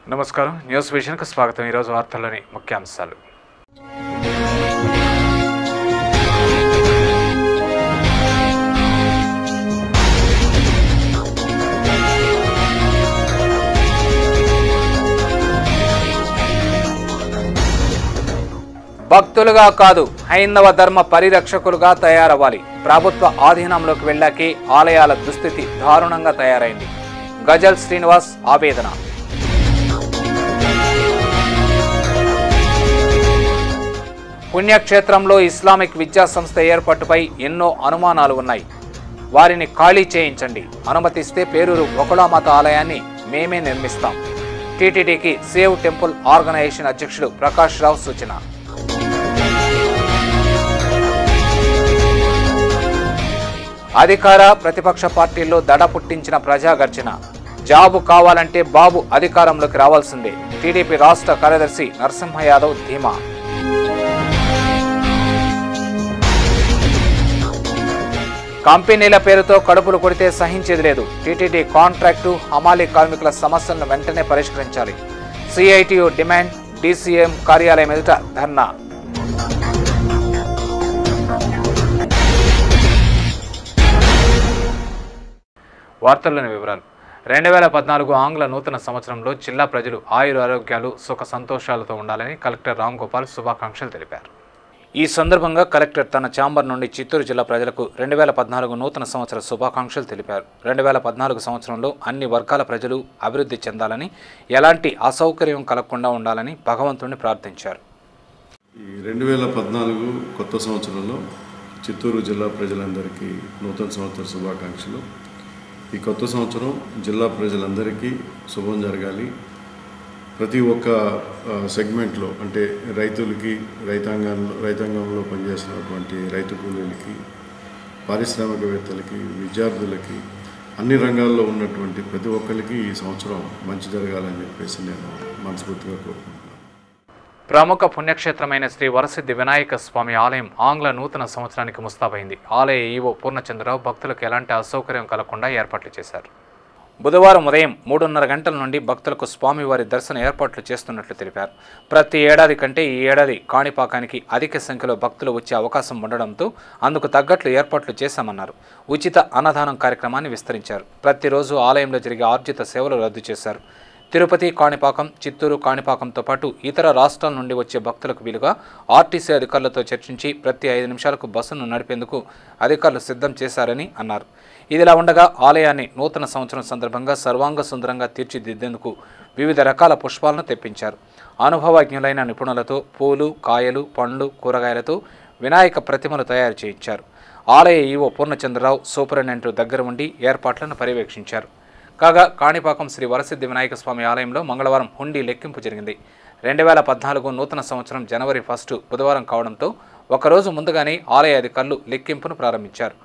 నమస్కారం, న్యూస్ విజన్కు స్వాగతం. ఈరోజు వార్తల్లోని ముఖ్యాంశాలు. భక్తులుగా కాదు, హైందవ ధర్మ పరిరక్షకులుగా తయారవ్వాలి. ప్రభుత్వ ఆధీనంలోకి వెళ్ళాకే ఆలయాల దుస్థితి దారుణంగా తయారైంది. గజల్ శ్రీనివాస్ ఆవేదన. పుణ్యక్షేత్రంలో ఇస్లామిక్ విద్యా సంస్థ ఏర్పాటుపై ఎన్నో అనుమానాలు ఉన్నాయి. వారిని ఖాళీ చేయించండి. అనుమతిస్తే పేరూరు ఒకళామాత ఆలయాన్ని మేమే నిర్మిస్తాం. టీటీడీకి సేవ్ టెంపుల్ ఆర్గనైజేషన్ అధ్యక్షుడు ప్రకాష్ రావు సూచన. అధికార ప్రతిపక్ష పార్టీల్లో దడ పుట్టించిన ప్రజాగర్జన. జాబు కావాలంటే బాబు అధికారంలోకి రావాల్సిందే. టీడీపీ రాష్ట్ర కార్యదర్శి నరసింహ యాదవ్ ధీమా. కంపెనీల పేరుతో కడుపులు కొడితే సహించేది లేదు. టీటీడీ కాంట్రాక్టు హమాలీ కార్మికుల సమస్యలను వెంటనే పరిష్కరించాలి. CITU demand. డీసీఎం కార్యాలయం ఎదుట ధర్నా. వార్తల్లోని వివరాలు. 2014 ఆంగ్ల నూతన సంవత్సరంలో జిల్లా ప్రజలు ఆయురారోగ్యాలు సుఖ సంతోషాలతో ఉండాలని కలెక్టర్ రామ్ గోపాల్ శుభాకాంక్షలు తెలిపారు. ఈ సందర్భంగా కలెక్టర్ తన ఛాంబర్ నుండి చిత్తూరు జిల్లా ప్రజలకు 2014 నూతన సంవత్సర శుభాకాంక్షలు తెలిపారు. 2014 సంవత్సరంలో అన్ని వర్గాల ప్రజలు అభివృద్ధి చెందాలని, ఎలాంటి అసౌకర్యం కలగకుండా ఉండాలని భగవంతుడిని ప్రార్థించారు. ఈ 2014 కొత్త సంవత్సరంలో చిత్తూరు జిల్లా ప్రజలందరికీ నూతన సంవత్సర శుభాకాంక్షలు. ఈ కొత్త సంవత్సరం జిల్లా ప్రజలందరికీ శుభం జరగాలి. ప్రతి ఒక్క సెగ్మెంట్లో అంటే రైతులకి, రైతాంగంలో పనిచేస్తున్నటువంటి రైతు కూలీలకి, పారిశ్రామికవేత్తలకి, విద్యార్థులకి, అన్ని రంగాల్లో ఉన్నటువంటి ప్రతి ఒక్కరికి ఈ సంవత్సరం మంచి జరగాలని చెప్పేసి నేను మనస్ఫూర్తిగా కోరుకుంటున్నాను. ప్రముఖ పుణ్యక్షేత్రమైన శ్రీ వరసిద్ధి వినాయక స్వామి ఆలయం ఆంగ్ల నూతన సంవత్సరానికి ముస్తాబైంది. ఆలయ ఈవో పూర్ణచంద్రరావు భక్తులకు ఎలాంటి అసౌకర్యం కలగకుండా ఏర్పాట్లు చేశారు. బుధవారం ఉదయం 3:30 గంటల నుండి భక్తులకు స్వామివారి దర్శన ఏర్పాట్లు చేస్తున్నట్లు తెలిపారు. ప్రతి ఏడాది కంటే ఈ ఏడాది కాణిపాకానికి అధిక సంఖ్యలో భక్తులు వచ్చే అవకాశం ఉండడంతో అందుకు తగ్గట్లు ఏర్పాట్లు చేశామన్నారు. ఉచిత అన్నదానం కార్యక్రమాన్ని విస్తరించారు. ప్రతిరోజు ఆలయంలో జరిగే ఆర్జిత సేవలు రద్దు చేశారు. తిరుపతి, కాణిపాకం, చిత్తూరు, కాణిపాకంతో పాటు ఇతర రాష్ట్రాల నుండి వచ్చే భక్తులకు వీలుగా ఆర్టీసీ అధికారులతో చర్చించి ప్రతి 5 నిమిషాలకు బస్సును నడిపేందుకు అధికారులు సిద్ధం చేశారని అన్నారు. ఇదిలా ఉండగా ఆలయాన్ని నూతన సంవత్సరం సందర్భంగా సర్వాంగ సుందరంగా తీర్చిదిద్దేందుకు వివిధ రకాల పుష్పాలను తెప్పించారు. అనుభవజ్ఞులైన నిపుణులతో పూలు, కాయలు, పండ్లు, కూరగాయలతో వినాయక ప్రతిమలు తయారు చేయించారు. ఆలయ ఈవో పూర్ణచంద్రరావు సూపరింటెండెంట్ దగ్గర ఉండి ఏర్పాట్లను పర్యవేక్షించారు. కాగా కాణిపాకం శ్రీ వరసిద్ధి వినాయక స్వామి ఆలయంలో మంగళవారం హుండీ లెక్కింపు జరిగింది. 2014 నూతన సంవత్సరం జనవరి 1 బుధవారం కావడంతో ఒకరోజు ముందుగానే ఆలయ అధికారులు లెక్కింపును ప్రారంభించారు.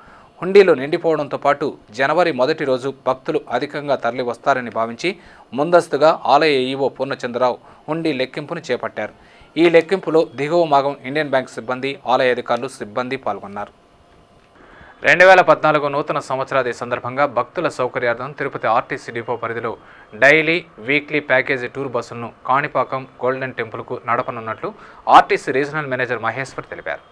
హుండీలు నిండిపోవడంతో పాటు జనవరి 1 రోజు భక్తులు అధికంగా తరలి వస్తారని భావించి ముందస్తుగా ఆలయ ఈవో పూర్ణచంద్రరావు హుండీ లెక్కింపును చేపట్టారు. ఈ లెక్కింపులో దిగువ భాగం ఇండియన్ బ్యాంక్ సిబ్బంది, ఆలయ అధికారులు, సిబ్బంది పాల్గొన్నారు. 2014 నూతన సంవత్సరాది సందర్భంగా భక్తుల సౌకర్యార్థం తిరుపతి ఆర్టీసీ డిపో పరిధిలో డైలీ, వీక్లీ ప్యాకేజీ టూర్ బస్సులను కాణిపాకం గోల్డెన్ టెంపుల్కు నడపనున్నట్లు ఆర్టీసీ రీజనల్ మేనేజర్ మహేశ్వర్ తెలిపారు.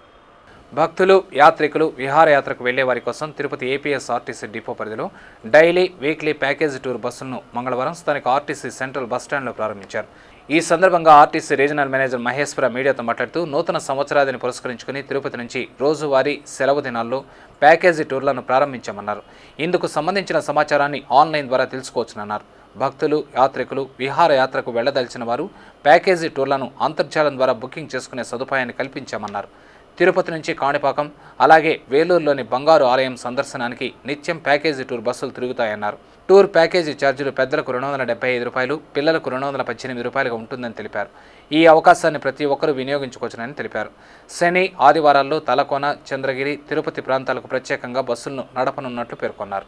భక్తులు, యాత్రికులు విహారయాత్రకు వెళ్లే వారి కోసం తిరుపతి ఏపీఎస్ ఆర్టీసీ డిపో పరిధిలో డైలీ, వీక్లీ ప్యాకేజీ టూర్ బస్సులను మంగళవారం స్థానిక ఆర్టీసీ సెంట్రల్ బస్టాండ్లో ప్రారంభించారు. ఈ సందర్భంగా ఆర్టీసీ రీజనల్ మేనేజర్ మహేశ్వర మీడియాతో మాట్లాడుతూ నూతన సంవత్సరాదిని పురస్కరించుకుని తిరుపతి నుంచి రోజువారీ సెలవు దినాల్లో ప్యాకేజీ టూర్లను ప్రారంభించామన్నారు. ఇందుకు సంబంధించిన సమాచారాన్ని ఆన్లైన్ ద్వారా తెలుసుకోవచ్చునన్నారు. భక్తులు, యాత్రికులు విహారయాత్రకు వెళ్లదలిచిన వారు ప్యాకేజీ టూర్లను అంతర్జాలం ద్వారా బుకింగ్ చేసుకునే సదుపాయాన్ని కల్పించామన్నారు. తిరుపతి నుంచి కాణిపాకం, అలాగే వేలూరులోని బంగారు ఆలయం సందర్శనానికి నిత్యం ప్యాకేజీ టూర్ బస్సులు తిరుగుతాయన్నారు. టూర్ ప్యాకేజీ ఛార్జీలు పెద్దలకు 275 రూపాయలు, పిల్లలకు 218 రూపాయలుగా ఉంటుందని తెలిపారు. ఈ అవకాశాన్ని ప్రతి ఒక్కరూ వినియోగించుకోవచ్చునని తెలిపారు. శని, ఆదివారాల్లో తలకోన, చంద్రగిరి, తిరుపతి ప్రాంతాలకు ప్రత్యేకంగా బస్సులను నడపనున్నట్లు పేర్కొన్నారు.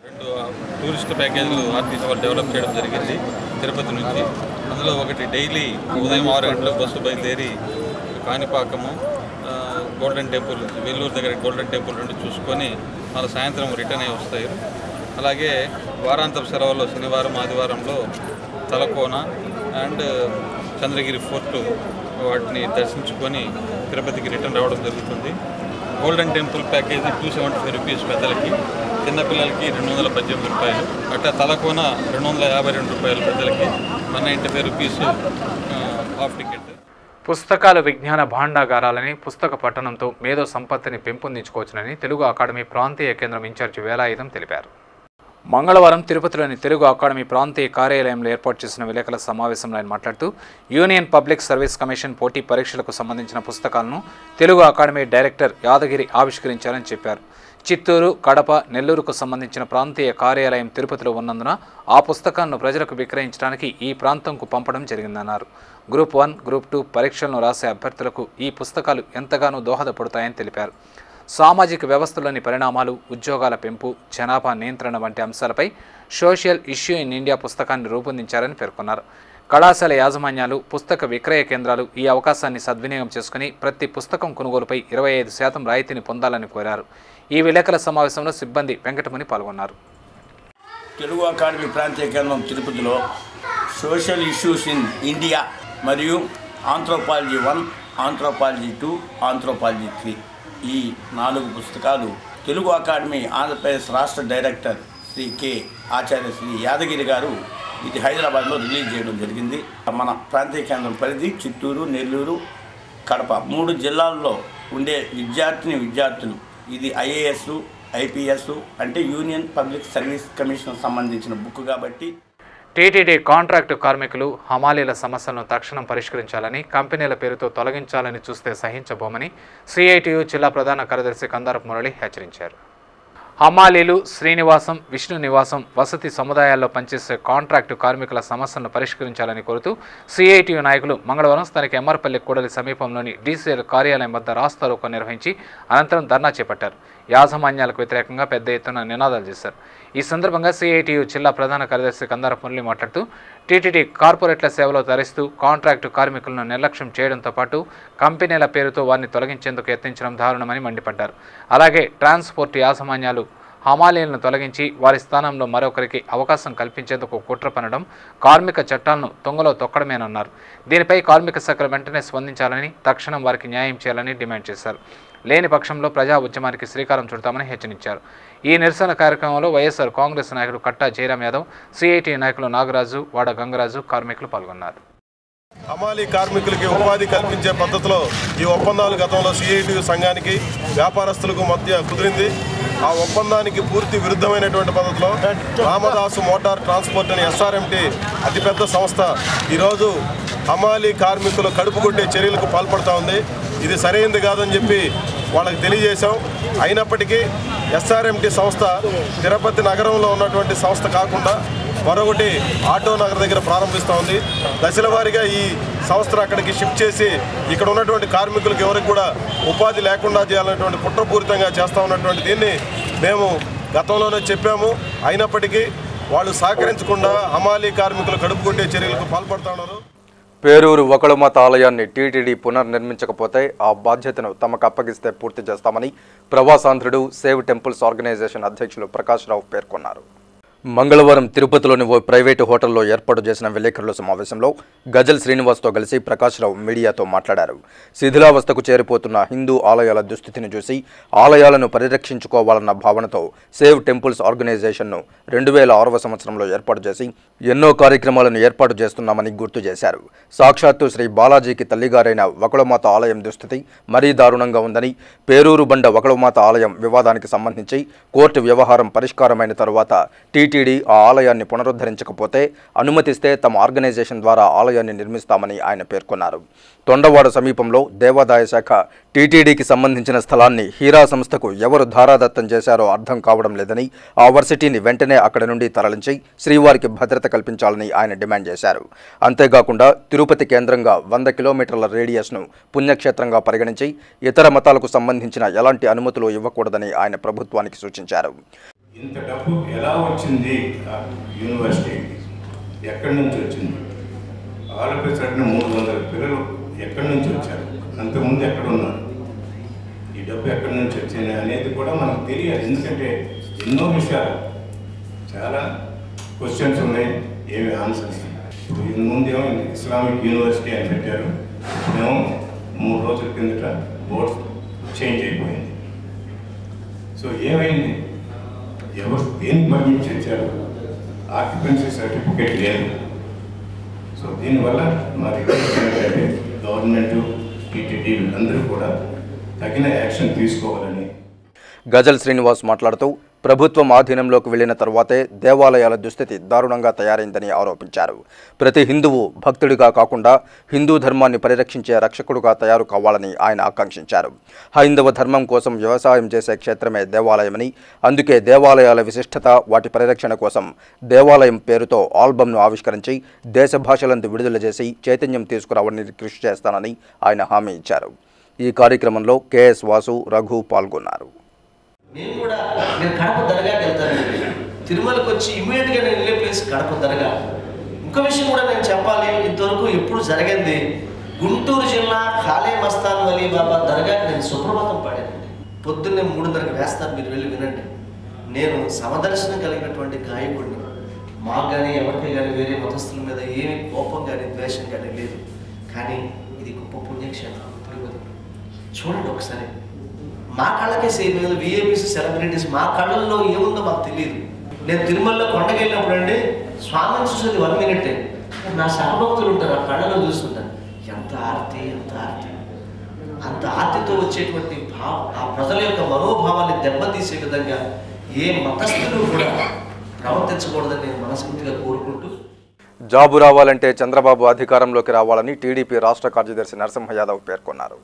2 టూరిస్ట్ ప్యాకేజీలు ఆర్టీసీ వాళ్ళు డెవలప్ చేయడం జరిగింది తిరుపతి నుంచి. అందులో ఒకటి డైలీ ఉదయం 6 గంటలకు బస్సు బయలుదేరి కాణిపాకము, గోల్డెన్ టెంపుల్, వేలూరు దగ్గర గోల్డెన్ టెంపుల్ నుండి చూసుకొని మళ్ళీ సాయంత్రం రిటర్న్ అయ్యి వస్తాయి. అలాగే వారాంతపు సెలవుల్లో శనివారం, ఆదివారంలో తలకోన అండ్ చంద్రగిరి ఫోర్ట్ వాటిని దర్శించుకొని తిరుపతికి రిటర్న్ రావడం జరుగుతుంది. గోల్డెన్ టెంపుల్ ప్యాకేజీ 275 రూపీస్ పెద్దలకి, చిన్నపిల్లలకి 218 రూపాయలు, అట్లా తలకోన 252 రూపాయలు పెద్దలకి, 195 రూపీస్ హాఫ్ టికెట్. పుస్తకాలు విజ్ఞాన భాండాగారాలని, పుస్తక పఠనంతో మేధో సంపత్తిని పెంపొందించుకోవచ్చునని తెలుగు అకాడమీ ప్రాంతీయ కేంద్రం ఇన్ఛార్జి వేలాయుధం తెలిపారు. మంగళవారం తిరుపతిలోని తెలుగు అకాడమీ ప్రాంతీయ కార్యాలయంలో ఏర్పాటు చేసిన విలేకరుల సమావేశంలో ఆయన మాట్లాడుతూ యూనియన్ పబ్లిక్ సర్వీస్ కమిషన్ పోటీ పరీక్షలకు సంబంధించిన పుస్తకాలను తెలుగు అకాడమీ డైరెక్టర్ యాదగిరి ఆవిష్కరించారని చెప్పారు. చిత్తూరు, కడప, నెల్లూరుకు సంబంధించిన ప్రాంతీయ కార్యాలయం తిరుపతిలో ఉన్నందున ఆ పుస్తకాలను ప్రజలకు విక్రయించడానికి ఈ ప్రాంతంకు పంపడం జరిగిందన్నారు. గ్రూప్ 1, గ్రూప్ 2 పరీక్షలను రాసే అభ్యర్థులకు ఈ పుస్తకాలు ఎంతగానో దోహదపడతాయని తెలిపారు. సామాజిక వ్యవస్థలోని పరిణామాలు, ఉద్యోగాల పెంపు, జనాభా నియంత్రణ వంటి అంశాలపై సోషల్ ఇష్యూ ఇన్ ఇండియా పుస్తకాన్ని రూపొందించారని పేర్కొన్నారు. కళాశాల యాజమాన్యాలు, పుస్తక విక్రయ కేంద్రాలు ఈ అవకాశాన్ని సద్వినియోగం చేసుకుని ప్రతి పుస్తకం కొనుగోలుపై 25% రాయితీని పొందాలని కోరారు. ఈ విలేకరుల సమావేశంలో సిబ్బంది వెంకటముని పాల్గొన్నారు. తెలుగు అకాడమీ ప్రాంతీయ కేంద్రం తిరుపతిలో సోషల్ ఇష్యూస్ ఇన్ ఇండియా మరియు ఆంథ్రోపాలజీ 1, ఆంథ్రోపాలజీ 2, ఆంథ్రోపాలజీ 3 ఈ 4 పుస్తకాలు తెలుగు అకాడమీ ఆంధ్రప్రదేశ్ రాష్ట్ర డైరెక్టర్ శ్రీ కె ఆచార్య శ్రీ యాదగిరి గారు ఇది హైదరాబాద్లో రిలీజ్ చేయడం జరిగింది. మన ప్రాంతీయ కేంద్రం పరిధి చిత్తూరు, నెల్లూరు, కడప 3 జిల్లాల్లో ఉండే విద్యార్థులు ఇది IAS, IPS అంటే యూనియన్ పబ్లిక్ సర్వీస్ కమిషన్ సంబంధించిన బుక్ కాబట్టి టీటీడీ కాంట్రాక్టు కార్మికులు, హమాలీల సమస్యలను తక్షణం పరిష్కరించాలని, కంపెనీల పేరుతో తొలగించాలని చూస్తే సహించబోమని CITU జిల్లా ప్రధాన కార్యదర్శి కందారపు మురళి హెచ్చరించారు. హమాలీలు, శ్రీనివాసం, విష్ణు నివాసం వసతి సముదాయాల్లో పనిచేసే కాంట్రాక్టు కార్మికుల సమస్యలను పరిష్కరించాలని కోరుతూ CITU నాయకులు మంగళవారం స్థానిక ఎమ్మర్పల్లి కూడలి సమీపంలోని DCL కార్యాలయం వద్ద రాస్తారోకో నిర్వహించి అనంతరం ధర్నా చేపట్టారు. యాజమాన్యాలకు వ్యతిరేకంగా పెద్ద ఎత్తున నినాదాలు చేశారు. ఈ సందర్భంగా CITU జిల్లా ప్రధాన కార్యదర్శి కందారపు మురళి మాట్లాడుతూ టీటీడీ కార్పొరేట్ల సేవలో తరిస్తూ కాంట్రాక్టు కార్మికులను నిర్లక్ష్యం చేయడంతో పాటు కంపెనీల పేరుతో వారిని తొలగించేందుకు యత్నించడం దారుణమని మండిపడ్డారు. అలాగే ట్రాన్స్పోర్ట్ యాజమాన్యాలు హమాలీలను తొలగించి వారి స్థానంలో మరొకరికి అవకాశం కల్పించేందుకు కుట్ర పనడం కార్మిక చట్టాలను తొంగలో తొక్కడమేనన్నారు. దీనిపై కార్మిక శాఖలు వెంటనే స్పందించాలని, తక్షణం వారికి న్యాయం చేయాలని డిమాండ్ చేశారు. లేని పక్షంలో ప్రజా ఉద్యమానికి శ్రీకారం చుడతామని హెచ్చరించారు. ఈ నిరసన కార్యక్రమంలో వైఎస్ఆర్ కాంగ్రెస్ నాయకులు కట్టా జయరాం యాదవ్, CITU నాయకులు నాగరాజు, వాడ గంగరాజు, కార్మికులు పాల్గొన్నారు. హమాలీ కార్మికులకి ఉపాధి కల్పించే పద్ధతిలో ఈ ఒప్పందాలు గతంలో CITU సంఘానికి, వ్యాపారస్తులకు మధ్య కుదిరింది. ఆ ఒప్పందానికి పూర్తి విరుద్ధమైనటువంటి పద్ధతిలో రామదాసు మోటార్ ట్రాన్స్పోర్ట్ అనే SRMT అతిపెద్ద సంస్థ ఈరోజు హమాలీ కార్మికులు కడుపు కొట్టే చర్యలకు పాల్పడుతూ ఉంది. ఇది సరైనది కాదని చెప్పి వాళ్ళకి తెలియజేశాం. అయినప్పటికీ SRMT సంస్థ తిరుపతి నగరంలో ఉన్నటువంటి సంస్థ కాకుండా మరొకటి ఆటో నగర్ దగ్గర ప్రారంభిస్తూ ఉంది. దశల వారీగా ఈ సంస్థను అక్కడికి షిఫ్ట్ చేసి ఇక్కడ ఉన్నటువంటి కార్మికులకు ఎవరికి కూడా ఉపాధి లేకుండా చేయాలనేటువంటి కుట్రపూరితంగా చేస్తూ ఉన్నటువంటి దీన్ని మేము గతంలోనే చెప్పాము. అయినప్పటికీ వాళ్ళు సహకరించకుండా హమాలీ కార్మికులు కడుపు కొట్టే చర్యలకు పాల్పడుతూ ఉన్నారు. పేరూరు ఒకళమాత ఆలయాన్ని టీటీడీ పునర్నిర్మించకపోతే ఆ బాధ్యతను తమకు అప్పగిస్తే పూర్తి చేస్తామని ప్రవాసాంధ్రుడు సేవ్ టెంపుల్స్ ఆర్గనైజేషన్ అధ్యక్షులు ప్రకాష్ రావు పేర్కొన్నారు. మంగళవారం తిరుపతిలోని ఓ ప్రైవేటు హోటల్లో ఏర్పాటు చేసిన విలేకరుల సమావేశంలో గజల్ శ్రీనివాస్తో కలిసి ప్రకాష్ రావు మీడియాతో మాట్లాడారు. శిథిలావస్థకు చేరిపోతున్న హిందూ ఆలయాల దుస్థితిని చూసి ఆలయాలను పరిరక్షించుకోవాలన్న భావనతో సేవ్ టెంపుల్స్ ఆర్గనైజేషన్ను 2006వ సంవత్సరంలో ఏర్పాటు చేసి ఎన్నో కార్యక్రమాలను ఏర్పాటు చేస్తున్నామని గుర్తు చేశారు. సాక్షాత్తు శ్రీ బాలాజీకి తల్లిగారైన వకుళమాత ఆలయం దుస్థితి మరీ దారుణంగా ఉందని, పేరూరు బండ వకుళమాత ఆలయం వివాదానికి సంబంధించి కోర్టు వ్యవహారం పరిష్కారమైన తరువాత టీటీడీ ఆ ఆలయాన్ని పునరుద్ధరించకపోతే అనుమతిస్తే తమ ఆర్గనైజేషన్ ద్వారా ఆలయాన్ని నిర్మిస్తామని ఆయన పేర్కొన్నారు. తొండవాడ సమీపంలో దేవాదాయ శాఖ టీటీడీకి సంబంధించిన స్థలాన్ని హీరా సంస్థకు ఎవరు ధారాదత్తం చేశారో అర్థం కావడం లేదని, ఆ వర్సిటీని వెంటనే అక్కడి నుండి తరలించి శ్రీవారికి భద్రత కల్పించాలని ఆయన డిమాండ్ చేశారు. అంతేకాకుండా తిరుపతి కేంద్రంగా 100 కిలోమీటర్ల రేడియస్ను పుణ్యక్షేత్రంగా పరిగణించి ఇతర మతాలకు సంబంధించిన ఎలాంటి అనుమతులు ఇవ్వకూడదని ఆయన ప్రభుత్వానికి సూచించారు. ఇంత డబ్బు ఎలా వచ్చింది? యూనివర్సిటీ ఎక్కడి నుంచి వచ్చింది? ఆలోచించడానికి 300 పిల్లలు ఎక్కడి నుంచి వచ్చారు? అంతకుముందు ఎక్కడున్నారు? ఈ డబ్బు ఎక్కడి నుంచి వచ్చింది అనేది కూడా మనకు తెలియాలి. ఎందుకంటే ఎన్నో విషయాలు, చాలా క్వశ్చన్స్ ఉన్నాయి, ఏమి ఆన్సర్స్. ఇది ముందేమో ఇస్లామిక్ యూనివర్సిటీ అని పెట్టారు. మేము 3 రోజుల కిందట బోర్డ్స్ చేంజ్ అయిపోయింది. సో ఏమైంది, ఎవరు దేనికి పర్మిట్ చేశారు? ఆక్యుపెన్సీ సర్టిఫికేట్ లేదు. సో దీనివల్ల మా రిక్వెస్ట్ ఏంటంటే గవర్నమెంట్, టీటీడీ అందరూ కూడా తగిన యాక్షన్ తీసుకోవాలని. గజల్ శ్రీనివాస్ మాట్లాడుతూ ప్రభుత్వం ఆధీనంలోకి వెళ్లిన తరువాతే దేవాలయాల దుస్థితి దారుణంగా తయారైందని ఆరోపించారు. ప్రతి హిందువు భక్తుడిగా కాకుండా హిందూ ధర్మాన్ని పరిరక్షించే రక్షకుడుగా తయారు కావాలని ఆయన ఆకాంక్షించారు. హైందవ ధర్మం కోసం వ్యవసాయం చేసే క్షేత్రమే దేవాలయమని, అందుకే దేవాలయాల విశిష్టత, వాటి పరిరక్షణ కోసం దేవాలయం పేరుతో ఆల్బమ్ను ఆవిష్కరించి దేశ భాషలందు విడుదల చేసి చైతన్యం తీసుకురావాలని కృషి చేస్తానని ఆయన హామీ ఇచ్చారు. ఈ కార్యక్రమంలో కెఎస్ వాసు, రఘు పాల్గొన్నారు. నేను కడప దర్గాకి వెళ్తానండి. తిరుమలకు వచ్చి ఇమీడియట్గా నేను వెళ్ళే ప్లేస్ కడప దర్గా. ఇంకో విషయం కూడా నేను చెప్పాలి, ఇంతవరకు ఎప్పుడు జరిగింది, గుంటూరు జిల్లా ఖాళీ మస్తాన్ వలీ బాబా దర్గాకి నేను సుప్రభాతం పాడానండి. పొద్దున్నే 3:30కి వేస్తాను, మీరు వెళ్ళి వినండి. నేను సమదర్శనం కలిగినటువంటి గాయకుడిని. మాకు కానీ ఎవరికి కానీ వేరే మతస్థుల మీద ఏమి కోపం కానీ ద్వేషం కానీ లేదు. కానీ ఇది గొప్ప పుణ్యక్షేత్రం తిరుపతి. చూడండి ఒకసారి, మా కళ్ళకే సేమ్ విఐపీస్, సెలబ్రిటీస్, మా కళ్ళల్లో ఏముందో మాకు తెలియదు. నేను తిరుమలలో కొండకి వెళ్ళినప్పుడు అండి స్వామిని చూసేది 1 మినిటే. నా సహభక్తులు ఉంటారు, ఆ కళ్ళలో చూస్తుంటారు. ఎంత ఆర్తి, ఎంత ఆర్తి, అంత ఆర్తితో వచ్చేటువంటి ఆ ప్రజల యొక్క మనోభావాన్ని దెబ్బతీసే విధంగా ఏ మతస్థులు కూడా ప్రవర్తించకూడదని నేను మనస్ఫూర్తిగా కోరుకుంటూ, జాబు రావాలంటే చంద్రబాబు అధికారంలోకి రావాలని టీడీపీ రాష్ట్ర కార్యదర్శి నరసింహ యాదవ్ పేర్కొన్నారు.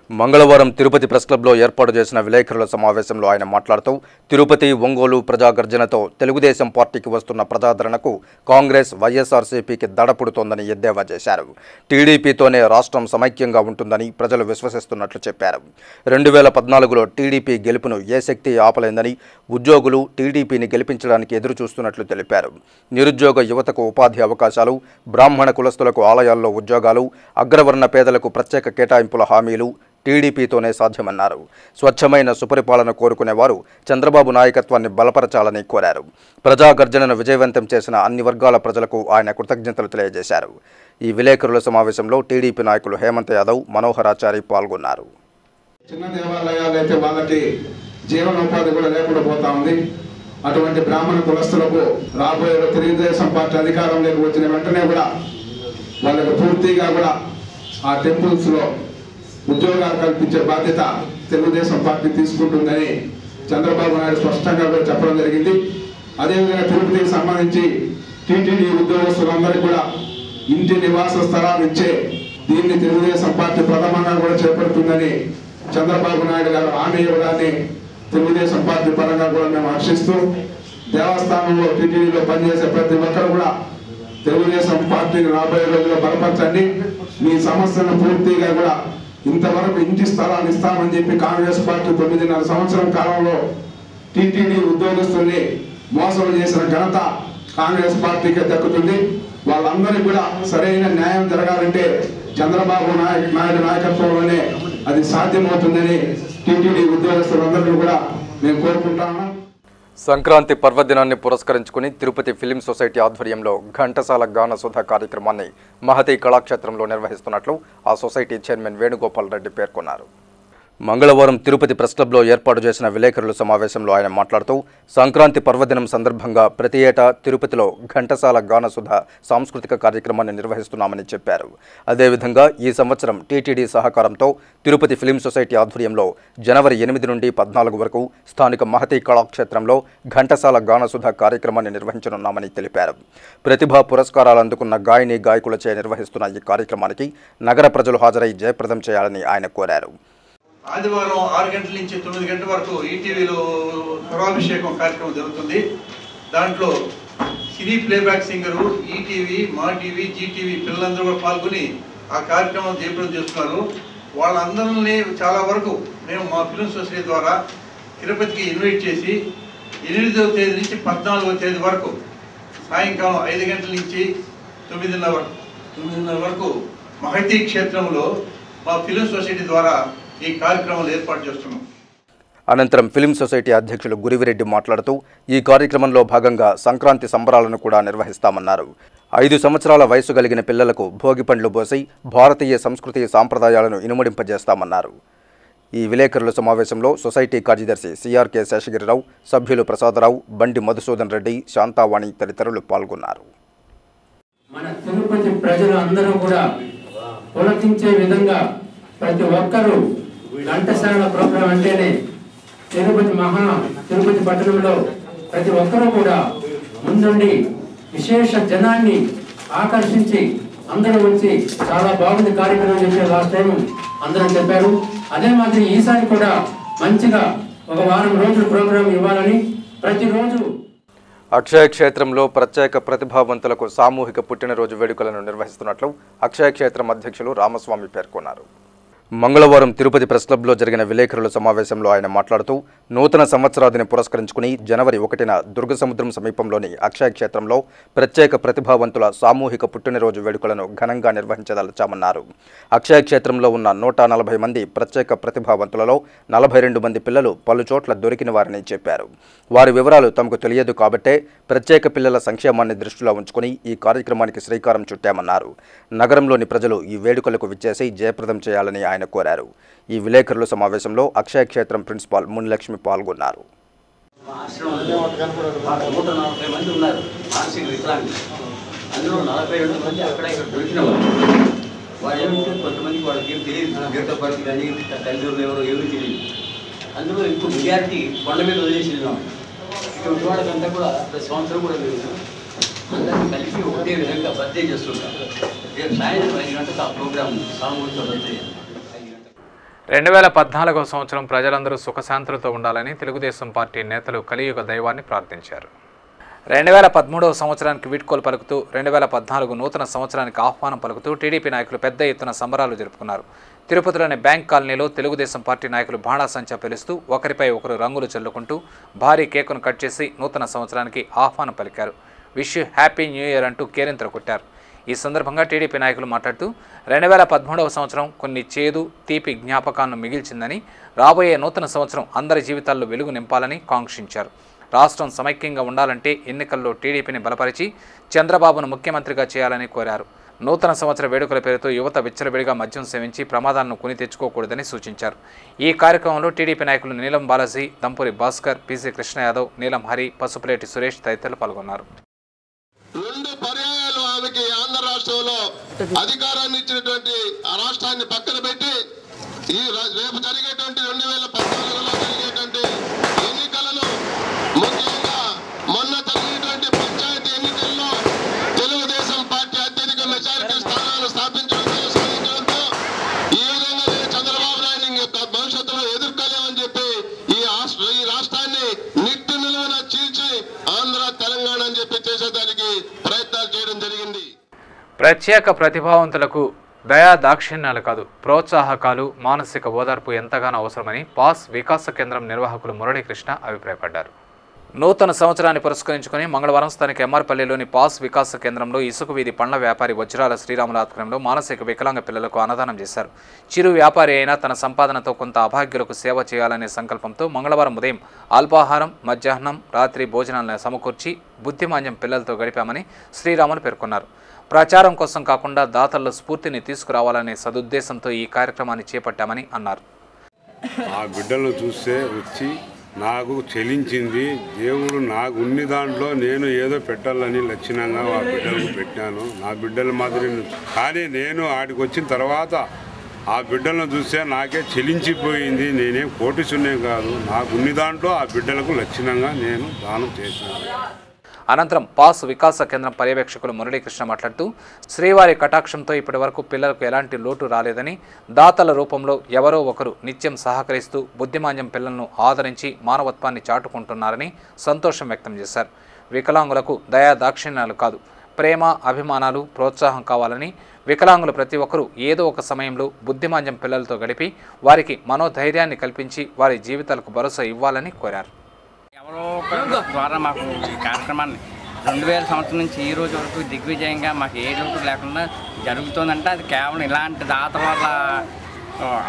మంగళవారం తిరుపతి ప్రెస్ క్లబ్లో ఏర్పాటు చేసిన విలేకరుల సమావేశంలో ఆయన మాట్లాడుతూ తిరుపతి, ఒంగోలు ప్రజాగర్జనతో తెలుగుదేశం పార్టీకి వస్తున్న ప్రజాదరణకు కాంగ్రెస్, వైఎస్ఆర్సీపీకి దడపుడుతోందని ఎద్దేవా చేశారు. టీడీపీతోనే రాష్ట్రం సమైక్యంగా ఉంటుందని ప్రజలు విశ్వసిస్తున్నట్లు చెప్పారు. 2014లో టీడీపీ గెలుపును ఏ శక్తి ఆపలేందని, ఉద్యోగులు టీడీపీని గెలిపించడానికి ఎదురు చూస్తున్నట్లు తెలిపారు. నిరుద్యోగ యువతకు ఉపాధి అవకాశాలు, బ్రాహ్మణ కులస్తులకు ఆలయాల్లో ఉద్యోగాలు, అగ్రవర్ణ పేదలకు ప్రత్యేక కేటాయింపుల హామీలు టీడీపీతోనే సాధ్యమన్నారు. స్వచ్ఛమైన సుపరిపాలన కోరుకునేవారు చంద్రబాబు నాయకత్వాన్ని బలపరచాలని కోరారు. ప్రజాగర్జనను విజయవంతం చేసిన అన్ని వర్గాల ప్రజలకు ఆయన కృతజ్ఞతలు తెలియజేశారు. ఈ విలేకరుల సమావేశంలో టీడీపీ నాయకులు హేమంత్ యాదవ్, మనోహరాచారి పాల్గొన్నారు. చిన్న దేవాలయాలు అయితే వాళ్ళకి జీవనోపాధి కూడా లేకుండా పోతా ఉంది. అటువంటి బ్రాహ్మణ కులస్తులకు రాబోయే తెలుగుదేశం పార్టీ అధికారంలోకి వచ్చిన వెంటనే కూడా వాళ్ళకి పూర్తిగా కూడా ఆ టెంపుల్స్లో ఉద్యోగాలు కల్పించే బాధ్యత తెలుగుదేశం పార్టీ తీసుకుంటుందని చంద్రబాబు నాయుడు స్పష్టంగా కూడా చెప్పడం జరిగింది. అదేవిధంగా తిరుపతికి సంబంధించి టీటీడీ ఉద్యోగస్తులందరికీ కూడా ఇంటి నివాస స్థలాలు ఇచ్చే దీన్ని తెలుగుదేశం పార్టీ ప్రథమంగా కూడా చేపడుతుందని చంద్రబాబు నాయుడు గారు హామీ ఇవ్వడాన్ని తెలుగుదేశం పార్టీ పరంగా కూడా మేము హర్షిస్తూ, దేవస్థానంలో టీటీడీలో పనిచేసే ప్రతి ఒక్కరు కూడా తెలుగుదేశం పార్టీని రాబోయే రోజుల్లో బలపరచండి. మీ సమస్యను పూర్తిగా కూడా ఇంతవరకు ఇంటి స్థలాలు ఇస్తామని చెప్పి కాంగ్రెస్ పార్టీ 9.5 సంవత్సరం కాలంలో టీటీడీ ఉద్యోగస్తుల్ని మోసం చేసిన ఘనత కాంగ్రెస్ పార్టీకి దక్కుతుంది. వాళ్ళందరికీ కూడా సరైన న్యాయం జరగాలంటే చంద్రబాబు నాయుడు నాయకత్వంలోనే అది సాధ్యమవుతుందని టీటీడీ ఉద్యోగస్తులందరినీ కూడా మేము కోరుకుంటాము. సంక్రాంతి పర్వదినాన్ని పురస్కరించుకుని తిరుపతి ఫిలిం సొసైటీ ఆధ్వర్యంలో ఘంటసాల గాన సుధ కార్యక్రమాన్ని మహతి కళాక్షేత్రంలో నిర్వహిస్తున్నట్లు ఆ సొసైటీ చైర్మన్ వేణుగోపాల్ రెడ్డి పేర్కొన్నారు. మంగళవారం తిరుపతి ప్రెస్ క్లబ్లో ఏర్పాటు చేసిన విలేకరుల సమావేశంలో ఆయన మాట్లాడుతూ సంక్రాంతి పర్వదినం సందర్భంగా ప్రతి ఏటా తిరుపతిలో ఘంటసాల గానసుధ సాంస్కృతిక కార్యక్రమాన్ని నిర్వహిస్తున్నామని చెప్పారు. అదేవిధంగా ఈ సంవత్సరం టీటీడీ సహకారంతో తిరుపతి ఫిలిం సొసైటీ ఆధ్వర్యంలో జనవరి 8 నుండి 14 వరకు స్థానిక మహతి కళాక్షేత్రంలో ఘంటసాల గానసుధ కార్యక్రమాన్ని నిర్వహించనున్నామని తెలిపారు. ప్రతిభా పురస్కారాలు అందుకున్న గాయని గాయకులచే నిర్వహిస్తున్న ఈ కార్యక్రమానికి నగర ప్రజలు హాజరై జయప్రదం చేయాలని ఆయన కోరారు. ఆదివారం 6 గంటల నుంచి 9 గంటల వరకు ఈటీవీలో స్వరాభిషేకం కార్యక్రమం జరుగుతుంది. దాంట్లో సినీ ప్లేబ్యాక్ సింగరు, ఈటీవీ, మా టీవీ, జీటీవీ పిల్లలందరూ కూడా పాల్గొని ఆ కార్యక్రమం జయప్రదం చేస్తున్నారు. వాళ్ళందరినీ చాలా వరకు మేము మా ఫిలిం సొసైటీ ద్వారా తిరుపతికి ఇన్వైట్ చేసి 8వ తేదీ నుంచి 14వ తేదీ వరకు సాయంకాలం 5 గంటల నుంచి 9:30 వరకు మహతి క్షేత్రంలో మా ఫిలిం సొసైటీ ద్వారా ఈ కార్యక్రమాలు ఏర్పాటు చేస్తున్నాం. అనంతరం ఫిలిం సొసైటీ అధ్యక్షులు గురివిరెడ్డి మాట్లాడుతూ ఈ కార్యక్రమంలో భాగంగా సంక్రాంతి సంబరాలను కూడా నిర్వహిస్తామన్నారు. 5 సంవత్సరాల వయసు కలిగిన పిల్లలకు భోగి పండ్లు పోసి భారతీయ సంస్కృతి సాంప్రదాయాలను ఇనుమడింపజేస్తామన్నారు. ఈ విలేకరుల సమావేశంలో సొసైటీ కార్యదర్శి సిఆర్కే శేషగిరిరావు, సభ్యులు ప్రసాదరావు, బండి మధుసూదన్ రెడ్డి, శాంతావాణి తదితరులు పాల్గొన్నారు. మన తిరుపతి ప్రజలు అందరూ కూడా పులకించే విధంగా ప్రతి ఒక్కరూ ఘంటసాల ప్రోగ్రాం అంటేనే తిరుపతి పట్టణంలో ప్రతి ఒక్కరూ కూడా ముందుండి విశేష జనాన్ని ఆకర్షించి అందరూ వచ్చి చాలా బాగుంది కార్యక్రమం చేసే లాస్ట్ టైం అందరూ చెప్పారు. అదే మాదిరి ఈసారి కూడా మంచిగా ఒక వారం రోజుల ప్రోగ్రాం ఇవ్వాలని ప్రతిరోజు అక్షయ క్షేత్రంలో ప్రత్యేక ప్రతిభావంతులకు సామూహిక పుట్టినరోజు వేడుకలను నిర్వహిస్తున్నట్లు అక్షయ క్షేత్రం అధ్యక్షులు రామస్వామి పేర్కొన్నారు. మంగళవారం తిరుపతి ప్రెస్ క్లబ్లో జరిగిన విలేకరుల సమావేశంలో ఆయన మాట్లాడుతూ నూతన సంవత్సరాదిని పురస్కరించుకుని జనవరి 1న దుర్గసముద్రం సమీపంలోని అక్షయ క్షేత్రంలో ప్రత్యేక ప్రతిభావంతుల సామూహిక పుట్టినరోజు వేడుకలను ఘనంగా నిర్వహించదలిచామన్నారు. అక్షయ క్షేత్రంలో ఉన్న 140 మంది ప్రత్యేక ప్రతిభావంతులలో 42 మంది పిల్లలు పలు చోట్ల దొరికిన వారని చెప్పారు. వారి వివరాలు తమకు తెలియదు కాబట్టే ప్రత్యేక పిల్లల సంక్షేమాన్ని దృష్టిలో ఉంచుకుని ఈ కార్యక్రమానికి శ్రీకారం చుట్టామన్నారు. నగరంలోని ప్రజలు ఈ వేడుకలకు విచ్చేసి జయప్రదం చేయాలని ఆయన కోరారు. ఈ విలేకరుల సమావేశంలో అక్షయ క్షేత్రం ప్రిన్సిపాల్ మునిలక్ష్మి పాల్గొన్నారు. అందులో ఇప్పుడు మెజారిటీ కొండ మీద వదిలేసినాం. ఇటువంటి వాళ్ళకంతా కూడా ప్రతి సంవత్సరం కూడా లేదు, అందరినీ కలిపి ఒకే విధంగా బర్త్డే చేస్తుంటాం. రేపు సాయంత్రం 5 గంటలకు ఆ ప్రోగ్రాం సామూహిక బర్త్డే. 2014వ సంవత్సరం ప్రజలందరూ సుఖశాంతులతో ఉండాలని తెలుగుదేశం పార్టీ నేతలు కలియుగ దైవాన్ని ప్రార్థించారు. 2013వ సంవత్సరానికి వీడ్కోలు పలుకుతూ 2014 నూతన సంవత్సరానికి ఆహ్వానం పలుకుతూ టీడీపీ నాయకులు పెద్ద ఎత్తున సంబరాలు జరుపుకున్నారు. తిరుపతిలోని బ్యాంక్ కాలనీలో తెలుగుదేశం పార్టీ నాయకులు బాణాసంచా పిలుస్తూ ఒకరిపై ఒకరు రంగులు చల్లుకుంటూ భారీ కేకును కట్ చేసి నూతన సంవత్సరానికి ఆహ్వానం పలికారు. Wish you happy new year అంటూ కేరింతలు కొట్టారు. ఈ సందర్భంగా టీడీపీ నాయకులు మాట్లాడుతూ 2013వ సంవత్సరం కొన్ని చేదు తీపి జ్ఞాపకాలను మిగిల్చిందని, రాబోయే నూతన సంవత్సరం అందరి జీవితాల్లో వెలుగు నింపాలని కాంక్షించారు. రాష్ట్రం సమైక్యంగా ఉండాలంటే ఎన్నికల్లో టీడీపీని బలపరిచి చంద్రబాబును ముఖ్యమంత్రిగా చేయాలని కోరారు. నూతన సంవత్సర వేడుకల పేరుతో యువత విచ్చలవిడిగా మద్యం సేవించి ప్రమాదాలను కొని తెచ్చుకోకూడదని సూచించారు. ఈ కార్యక్రమంలో టీడీపీ నాయకులు నీలం బాలాజీ, దంపూరి భాస్కర్, పీసీ కృష్ణ యాదవ్, నీలం హరి, పసుపులేటి సురేష్ తదితరులు పాల్గొన్నారు. 2 పర్యాయాలు ఆమెకి ఆంధ్ర రాష్ట్రంలో అధికారాన్ని ఇచ్చినటువంటి ఆ రాష్ట్రాన్ని పక్కన పెట్టి ఈ రేపు జరిగేటువంటి 2014లో జరిగేటువంటి ఎన్నికలను, ముఖ్యంగా మొన్న జరిగినటువంటి పంచాయతీ ఎన్నికల్లో తెలుగుదేశం పార్టీ అత్యధిక మెజారిటీ స్థానాలు సాధించడంతో ఈ విధంగా చంద్రబాబు నాయుడు భవిష్యత్తులో ఎదుర్కోలేమని చెప్పి ఈ రాష్ట్రాన్ని నిట్టు నిలువన చీల్చి ఆంధ్ర తెలంగాణ అని చెప్పి చేసేదానికి ప్రయత్నాలు చేయడం జరిగింది. ప్రత్యేక ప్రతిభావంతులకు దయా దాక్షిణ్యాలు కాదు, ప్రోత్సాహకాలు, మానసిక ఓదార్పు ఎంతగానో అవసరమని పాస్ వికాస కేంద్రం నిర్వాహకులు మురళీకృష్ణ అభిప్రాయపడ్డారు. నూతన సంవత్సరాన్ని పురస్కరించుకుని మంగళవారం స్థానిక ఎంఆర్పల్లిలోని పాస్ వికాస కేంద్రంలో ఇసుక వీధి పండ్ల వ్యాపారి వజ్రాల శ్రీరాముల ఆధ్వర్యంలో మానసిక వికలాంగ పిల్లలకు అన్నదానం చేశారు. చిరు వ్యాపారి అయినా తన సంపాదనతో కొంత అభాగ్యులకు సేవ చేయాలనే సంకల్పంతో మంగళవారం ఉదయం అల్పాహారం, మధ్యాహ్నం, రాత్రి భోజనాలను సమకూర్చి బుద్ధిమాంద్యం పిల్లలతో గడిపామని శ్రీరాములు పేర్కొన్నారు. ప్రచారం కోసం కాకుండా దాతల్లో స్ఫూర్తిని తీసుకురావాలనే సదుద్దేశంతో ఈ కార్యక్రమాన్ని చేపట్టామని అన్నారు. ఆ బిడ్డలను చూస్తే వచ్చి నాకు చెలించింది, దేవుడు నాకు ఉన్ని దాంట్లో నేను ఏదో పెట్టాలని లక్షణంగా ఆ బిడ్డలకు పెట్టాను. నా బిడ్డల మాదిరి కానీ నేను ఆడికి వచ్చిన తర్వాత ఆ బిడ్డలను చూస్తే నాకే చెలించిపోయింది. నేనేం కోటిసున్నేం కాదు, నాకు ఉన్ని దాంట్లో ఆ బిడ్డలకు లక్షణంగా నేను దానం చేశాను. అనంతరం పాస్ వికాస కేంద్రం పర్యవేక్షకులు మురళీకృష్ణ మాట్లాడుతూ శ్రీవారి కటాక్షంతో ఇప్పటి వరకు పిల్లలకు ఎలాంటి లోటు రాలేదని, దాతల రూపంలో ఎవరో ఒకరు నిత్యం సహకరిస్తూ బుద్ధిమాంద్యం పిల్లలను ఆదరించి మానవత్వాన్ని చాటుకుంటున్నారని సంతోషం వ్యక్తం చేశారు. వికలాంగులకు దయా దాక్షిణ్యాలు కాదు, ప్రేమ, అభిమానాలు, ప్రోత్సాహం కావాలని, వికలాంగులు ప్రతి ఒక్కరూ ఏదో ఒక సమయంలో బుద్ధిమాంద్యం పిల్లలతో గడిపి వారికి మనోధైర్యాన్ని కల్పించి వారి జీవితాలకు భరోసా ఇవ్వాలని కోరారు. ఎవరో ద్వారా మాకు ఈ కార్యక్రమాన్ని 2000 సంవత్సరం నుంచి ఈ రోజు వరకు దిగ్విజయంగా మాకు ఏ లోటు లేకుండా జరుగుతుందంటే అది కేవలం ఇలాంటి దాతల వల్ల,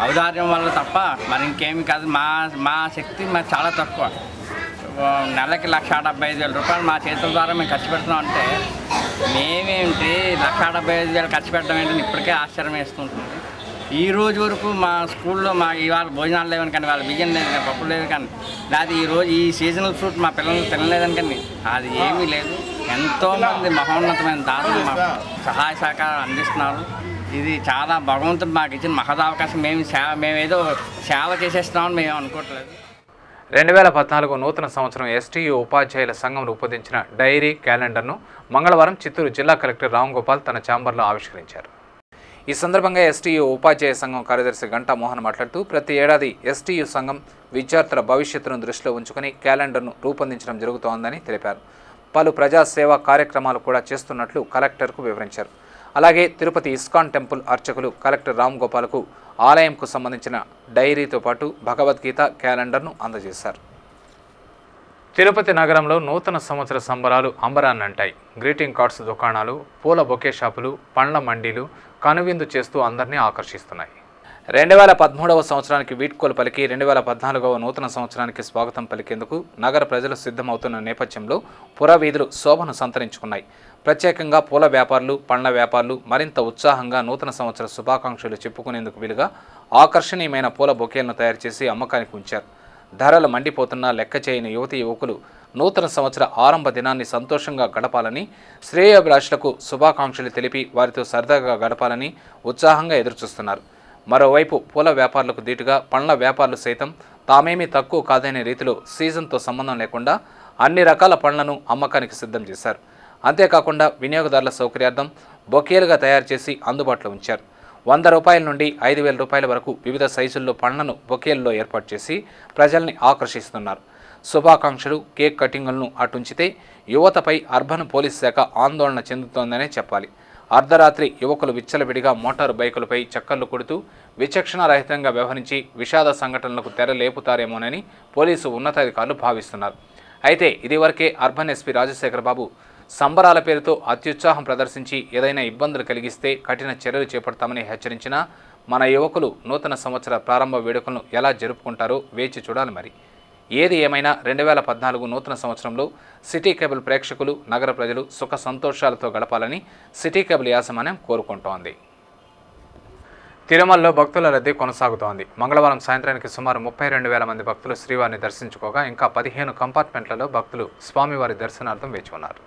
ఔదార్యం వల్ల తప్ప మరి ఇంకేమి కాదు. మా శక్తి మరి చాలా తక్కువ. నెలకి 1,75,000 రూపాయలు మా చేతుల ద్వారా మేము ఖర్చు పెడుతున్నాం అంటే మేమేంటి 1,75,000 ఖర్చు పెట్టడం ఏంటని ఇప్పటికే ఆశ్చర్యం వేస్తుంటుంది. ఈ రోజు వరకు మా స్కూల్లో మా ఇవాళ భోజనాలు లేవని కానీ వాళ్ళ బియ్యం లేదు కానీ పప్పు లేదు కానీ అది ఈ సీజనల్ ఫ్రూట్ మా పిల్లలు తినలేదని కానీ అది ఏమీ లేదు. ఎంతోమంది మహోన్నతమైన దాతలు మాకు సహాయ సహకారాలు అందిస్తున్నారు. ఇది చాలా భగవంతుడు మాకు ఇచ్చిన మహదావకాశం. మేమేదో సేవ చేసేస్తున్నామని మేము అనుకోవట్లేదు. 2014 నూతన సంవత్సరం ఎస్టీయూ ఉపాధ్యాయుల సంఘం రూపొందించిన డైరీ క్యాలెండర్ను మంగళవారం చిత్తూరు జిల్లా కలెక్టర్ రామ్ గోపాల్ తన ఛాంబర్లో ఆవిష్కరించారు. ఈ సందర్భంగా ఎస్టీయూ ఉపాధ్యాయ సంఘం కార్యదర్శి గంటా మోహన్ మాట్లాడుతూ ప్రతి ఏడాది ఎస్టీయూ సంఘం విద్యార్థుల భవిష్యత్తును దృష్టిలో ఉంచుకుని క్యాలెండర్ను రూపొందించడం జరుగుతోందని తెలిపారు. పలు ప్రజాసేవా కార్యక్రమాలు కూడా చేస్తున్నట్లు కలెక్టర్కు వివరించారు. అలాగే తిరుపతి ఇస్కాన్ టెంపుల్ అర్చకులు కలెక్టర్ రామ్ గోపాల్కు ఆలయంకు సంబంధించిన డైరీతో పాటు భగవద్గీత క్యాలెండర్ను అందజేశారు. తిరుపతి నగరంలో నూతన సంవత్సర సంబరాలు అంబరాన్నంటాయి. గ్రీటింగ్ కార్డ్స్ దుకాణాలు, పూల బొకే షాపులు, పండ్ల మండీలు కనువిందు చేస్తూ అందరినీ ఆకర్షిస్తున్నాయి. 2013వ సంవత్సరానికి వీడ్కోలు పలికి 2014వ నూతన సంవత్సరానికి స్వాగతం పలికేందుకు నగర ప్రజలు సిద్ధమవుతున్న నేపథ్యంలో పురవీధులు శోభను సంతరించుకున్నాయి. ప్రత్యేకంగా పూల వ్యాపారులు, పండ్ల వ్యాపారులు మరింత ఉత్సాహంగా నూతన సంవత్సర శుభాకాంక్షలు చెప్పుకునేందుకు వీలుగా ఆకర్షణీయమైన పూల బొకేలను తయారు చేసి అమ్మకానికి ఉంచారు. ధరలు మండిపోతున్నా లెక్క చేయని యువతీ యువకులు నూతన సంవత్సర ఆరంభ దినాన్ని సంతోషంగా గడపాలని, శ్రేయోభిలాషులకు శుభాకాంక్షలు తెలిపి వారితో సరదాగా గడపాలని ఉత్సాహంగా ఎదురుచూస్తున్నారు. మరోవైపు పూల వ్యాపారులకు దీటుగా పండ్ల వ్యాపారులు సైతం తామేమీ తక్కువ కాదనే రీతిలో సీజన్తో సంబంధం లేకుండా అన్ని రకాల పండ్లను అమ్మకానికి సిద్ధం చేశారు. అంతేకాకుండా వినియోగదారుల సౌకర్యార్థం బొకేలుగా తయారు చేసి అందుబాటులో ఉంచారు. 100 రూపాయల నుండి 5,000 రూపాయల వరకు వివిధ సైజుల్లో పండ్లను బొకేల్లో ఏర్పాటు చేసి ప్రజల్ని ఆకర్షిస్తున్నారు. శుభాకాంక్షలు, కేక్ కటింగులను అటుంచితే యువతపై అర్బన్ పోలీస్ శాఖ ఆందోళన చెందుతోందనే చెప్పాలి. అర్ధరాత్రి యువకులు విచ్చలవిడిగా మోటారు బైకులపై చక్కర్లు కొడుతూ విచక్షణారహితంగా వ్యవహరించి విషాద సంఘటనలకు తెరలేపుతారేమోనని పోలీసు ఉన్నతాధికారులు భావిస్తున్నారు. అయితే ఇదివరకే అర్బన్ ఎస్పీ రాజశేఖర్ బాబు సంబరాల పేరుతో అత్యుత్సాహం ప్రదర్శించి ఏదైనా ఇబ్బందులు కలిగిస్తే కఠిన చర్యలు చేపడతామని హెచ్చరించినా మన యువకులు నూతన సంవత్సర ప్రారంభ వేడుకలను ఎలా జరుపుకుంటారో వేచి చూడాలి. మరి ఏది ఏమైనా 2014 నూతన సంవత్సరంలో సిటీ కేబుల్ ప్రేక్షకులు, నగర ప్రజలు సుఖ సంతోషాలతో గడపాలని సిటీ కేబుల్ యాజమాన్యం కోరుకుంటోంది. తిరుమలలో భక్తుల రద్దీ కొనసాగుతోంది. మంగళవారం సాయంత్రానికి సుమారు 32,000 మంది భక్తులు శ్రీవారిని దర్శించుకోగా ఇంకా 15 కంపార్ట్మెంట్లలో భక్తులు స్వామివారి దర్శనార్థం వేచి ఉన్నారు.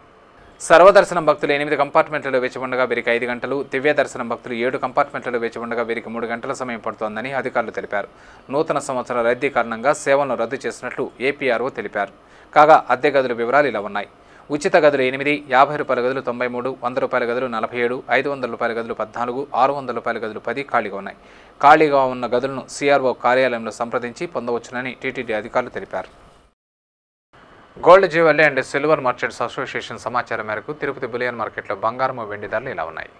సర్వదర్శనం భక్తులు 8 కంపార్ట్మెంట్లలో వేచి ఉండగా వీరికి 5 గంటలు, దివ్య దర్శనం భక్తులు 7 కంపార్ట్మెంట్లలో వేచి ఉండగా వీరికి 3 గంటల సమయం పడుతోందని అధికారులు తెలిపారు. నూతన సంవత్సర రద్దీ కారణంగా సేవలను రద్దు చేసినట్లు ఏపీఆర్ఓ తెలిపారు. కాగా అద్దె గదుల వివరాలు ఇలా ఉన్నాయి. ఉచిత గదులు 8, 50 రూపాయల గదులు 93, 100 రూపాయల గదులు 47, 500 రూపాయల గదులు 14, 600 రూపాయల గదులు 10 ఖాళీగా ఉన్నాయి. ఖాళీగా ఉన్న గదులను సిఆర్ఓ కార్యాలయంలో సంప్రదించి పొందవచ్చునని టీటీడీ అధికారులు తెలిపారు. Gold jewellery and silver merchants association సమాచారం మేరకు తిరుపతి బులియన్ మార్కెట్లో బంగారం, వెండి ధరలు ఇలా ఉన్నాయి.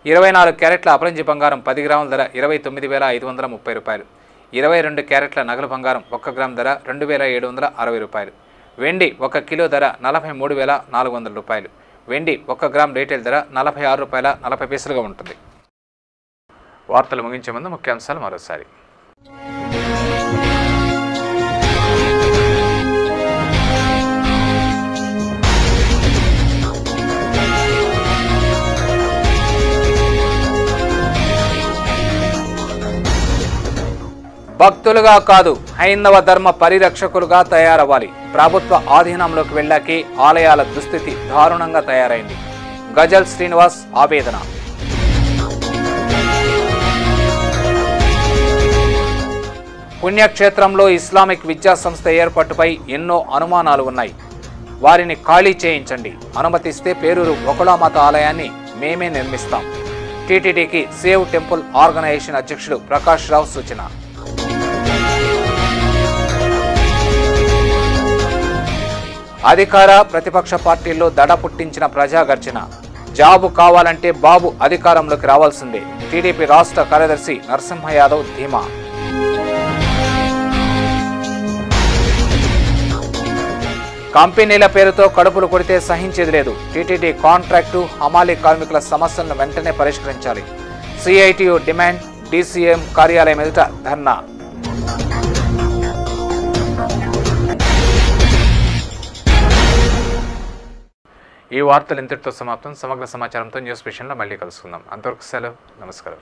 24 క్యారెట్ల అపరంజి బంగారం 10 గ్రాముల ధర 29,530 రూపాయలు. 22 క్యారెట్ల నగలు బంగారం 1 గ్రామ్ ధర 2,760 రూపాయలు. వెండి 1 కిలో ధర 43,400 రూపాయలు. వెండి 1 గ్రామ్ రీటైల్ ధర 46 రూపాయల 40 పైసలుగా ఉంటుంది. వార్తలు ముగించే ముందు ముఖ్యాంశాలు మరోసారి. భక్తులుగా కాదు, హైందవ ధర్మ పరిరక్షకులుగా తయారవ్వాలి. ప్రభుత్వ ఆధీనంలోకి వెళ్ళాకే ఆలయాల దుస్థితి దారుణంగా తయారైంది. గజల్ శ్రీనివాస్ ఆవేదన. పుణ్యక్షేత్రంలో ఇస్లామిక్ విద్యా సంస్థ ఏర్పాటుపై ఎన్నో అనుమానాలు ఉన్నాయి. వారిని ఖాళీ చేయించండి. అనుమతిస్తే పేరూరు ఒకళామాత ఆలయాన్ని మేమే నిర్మిస్తాం. టీటీడీకి సేవ్ టెంపుల్ ఆర్గనైజేషన్ అధ్యక్షుడు ప్రకాష్ రావు సూచన. అధికార ప్రతిపక్ష పార్టీల్లో దడ పుట్టించిన ప్రజాగర్జన. జాబు కావాలంటే బాబు అధికారంలోకి రావాల్సిందే. టీడీపీ రాష్ట్ర కార్యదర్శి నరసింహ యాదవ్ ధీమా. కంపెనీల పేరుతో కడుపులు కొడితే సహించేది లేదు. టీటీడీ కాంట్రాక్టు, హమాలీ కార్మికుల సమస్యలను వెంటనే పరిష్కరించాలి. CITU demand. డీసీఎం కార్యాలయం ఎదుట ధర్నా. ఈ వార్తలు ఇంతటితో సమాప్తం. సమగ్ర సమాచారంతో న్యూస్ విషయంలో మళ్ళీ కలుసుకుందాం. అంతవరకు సెలవు. నమస్కారం.